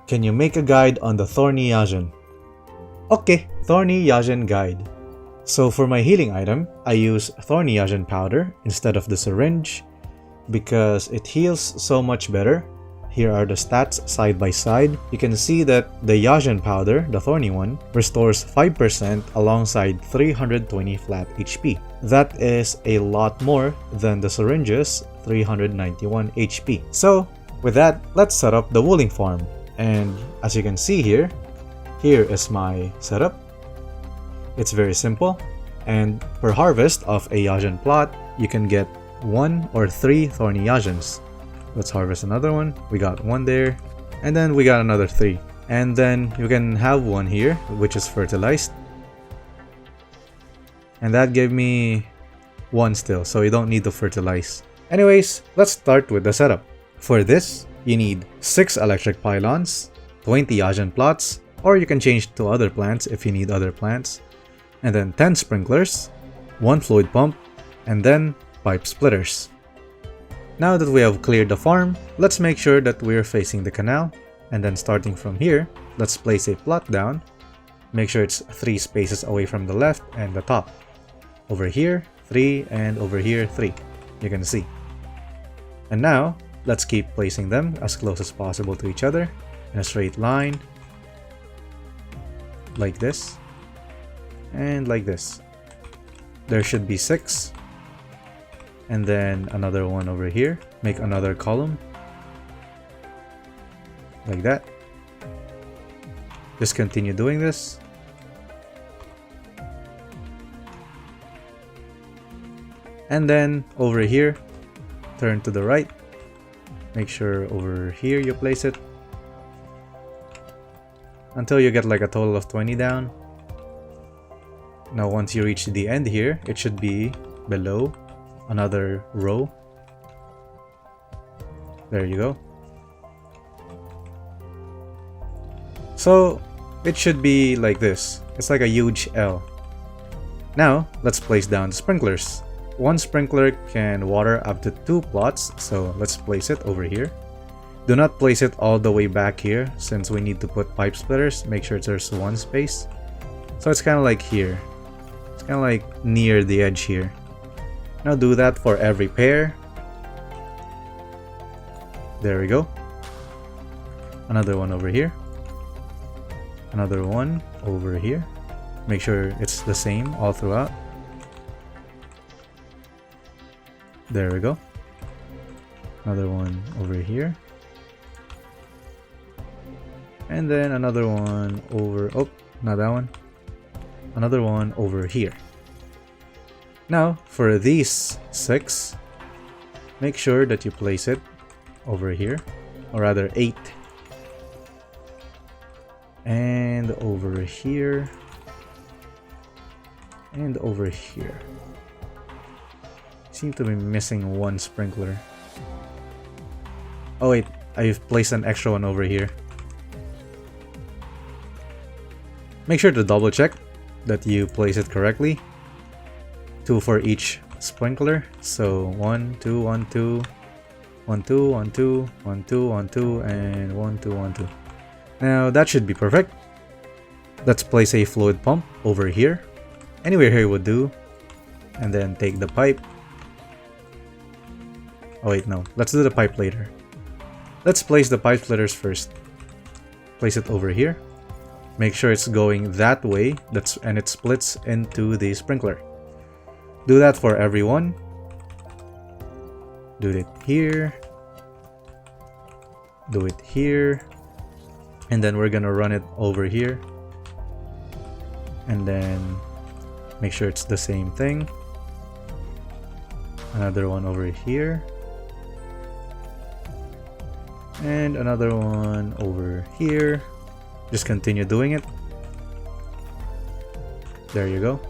Can you make a guide on the Thorny Yazhen? Okay, Thorny Yazhen guide. So for my healing item, I use Thorny Yazhen powder instead of the syringe because it heals so much better. Here are the stats side by side. You can see that the Yazhen powder, the Thorny one, restores 5% alongside 320 flat HP. That is a lot more than the syringe's 391 HP. So with that, let's set up the Wuling farm. And as you can see here is my setup. It's very simple, and per harvest of a Yazhen plot, you can get 1 or 3 Thorny Yazhens. Let's harvest another one. We got 1 there, and then we got another 3. And then you can have 1 here, which is fertilized. And that gave me 1 still, so you don't need to fertilize. Anyways, let's start with the setup. For this, you need 6 electric pylons, 20 Yazhen plots, or you can change to other plants if you need other plants, and then 10 sprinklers, 1 fluid pump, and then pipe splitters. Now that we have cleared the farm, let's make sure that we're facing the canal, and then starting from here, let's place a plot down. Make sure it's 3 spaces away from the left and the top. Over here, 3, and over here, 3. You can see. And now, let's keep placing them as close as possible to each other in a straight line, like this, and like this. There should be 6, and then another one over here. Make another column, like that. Just continue doing this. And then over here, turn to the right. Make sure over here you place it until you get like a total of 20 down. Now once you reach the end here, it should be below another row. There you go. So it should be like this. It's like a huge L. Now let's place down the sprinklers. 1 sprinkler can water up to 2 plots, so let's place it over here. Do not place it all the way back here since we need to put pipe splitters. Make sure there's 1 space. So it's kind of like here. It's kind of like near the edge here. Now do that for every pair. There we go. Another one over here. Another one over here. Make sure it's the same all throughout. There we go. Another one over here. And then another one over... oh, not that one. Another one over here. Now, for these 6, make sure that you place it over here. Or rather, 8. And over here. And over here. Seem to be missing 1 sprinkler. Oh wait, I've placed an extra one over here. Make sure to double check that you place it correctly. 2 for each sprinkler. So 1, 2, 1, 2, 1, 2, 1, 2, 1, 2, 1, 2, and 1, 2, 1, 2. Now that should be perfect. Let's place a fluid pump over here. Anywhere here would do. And then take the pipe. Oh wait, no. Let's do the pipe later. Let's place the pipe splitters first. Place it over here. Make sure it's going that way, and it splits into the sprinkler. Do that for everyone. Do it here. Do it here. And then we're gonna run it over here. And then make sure it's the same thing. Another one over here. And another one over here. Just continue doing it. There you go.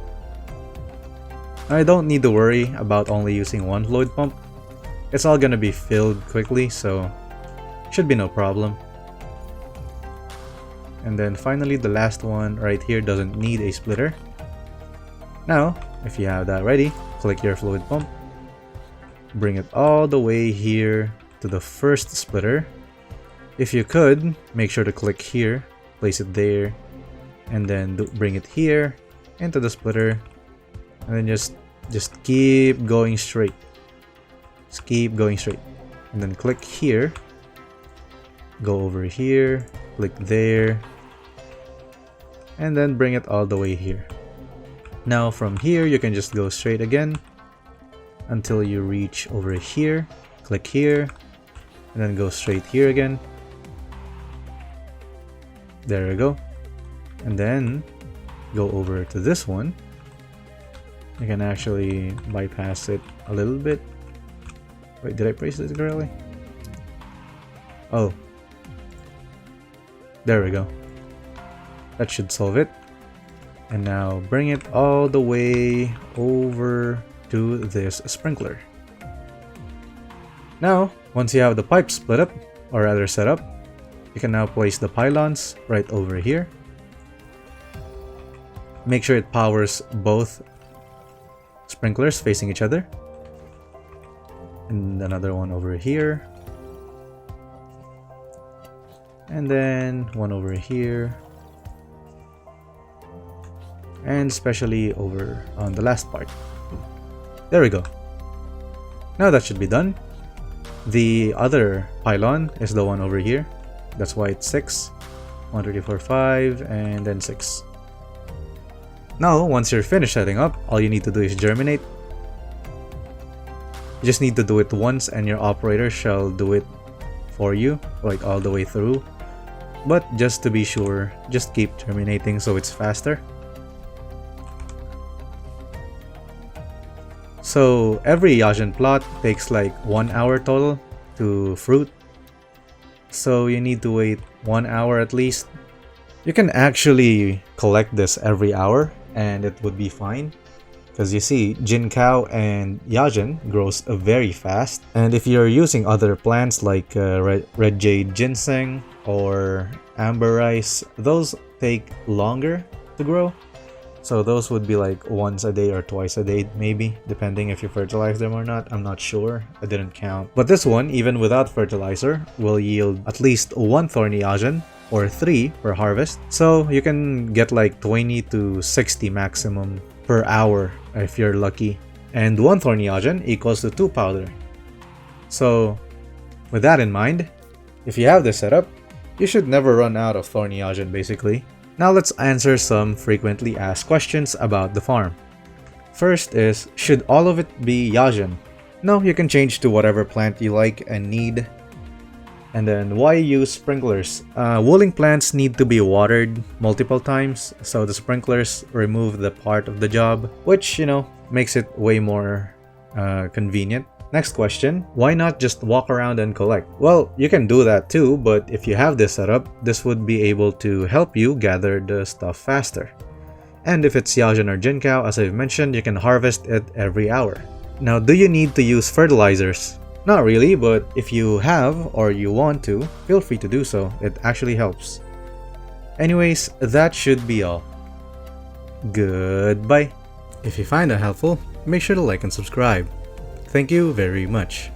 I don't need to worry about only using 1 fluid pump. It's all gonna be filled quickly, so should be no problem. And then finally the last one right here doesn't need a splitter. Now, if you have that ready, click your fluid pump. Bring it all the way here to the first splitter. If you could, make sure to click here, place it there, and then bring it here into the splitter, and then just keep going straight. Just keep going straight, and then click here, go over here, click there, and then bring it all the way here. Now from here you can just go straight again until you reach over here, click here, and then go straight here again. There we go. And then go over to this one. You can actually bypass it a little bit. Wait, did I place this correctly? Oh, there we go. That should solve it. And now bring it all the way over to this sprinkler. Now, once you have the pipe split up, or rather set up, you can now place the pylons right over here. Make sure it powers both sprinklers facing each other. And another one over here. And then one over here. And especially over on the last part. There we go. Now that should be done. The other pylon is the one over here. That's why it's 6. 1, 2, 3, 4, 5, and then 6. Now, once you're finished setting up, all you need to do is germinate. You just need to do it once and your operator shall do it for you, like all the way through. But just to be sure, just keep germinating so it's faster. So every Yazhen plot takes like 1 hour total to fruit. So you need to wait 1 hour at least. You can actually collect this every hour and it would be fine. Because you see, Jincow and Yazhen grows very fast. And if you're using other plants like red jade ginseng or amber rice, those take longer to grow. So those would be like once a day or twice a day maybe, depending if you fertilize them or not. I'm not sure, I didn't count. But this one, even without fertilizer, will yield at least 1 Thorny Yazhen or 3 per harvest. So you can get like 20 to 60 maximum per hour if you're lucky. And 1 Thorny Yazhen equals to 2 powder. So with that in mind, if you have this setup, you should never run out of Thorny Yazhen basically. Now let's answer some frequently asked questions about the farm. First is, should all of it be Yazhen? No, you can change to whatever plant you like and need. And then why use sprinklers? Wuling plants need to be watered multiple times, so the sprinklers remove the part of the job, which, you know, makes it way more convenient. Next question, why not just walk around and collect? Well, you can do that too, but if you have this setup, this would be able to help you gather the stuff faster. And if it's Yazhen or Jincow, as I've mentioned, you can harvest it every hour. Now, do you need to use fertilizers? Not really, but if you have or you want to, feel free to do so. It actually helps. Anyways, that should be all. Goodbye. If you find that helpful, make sure to like and subscribe. Thank you very much.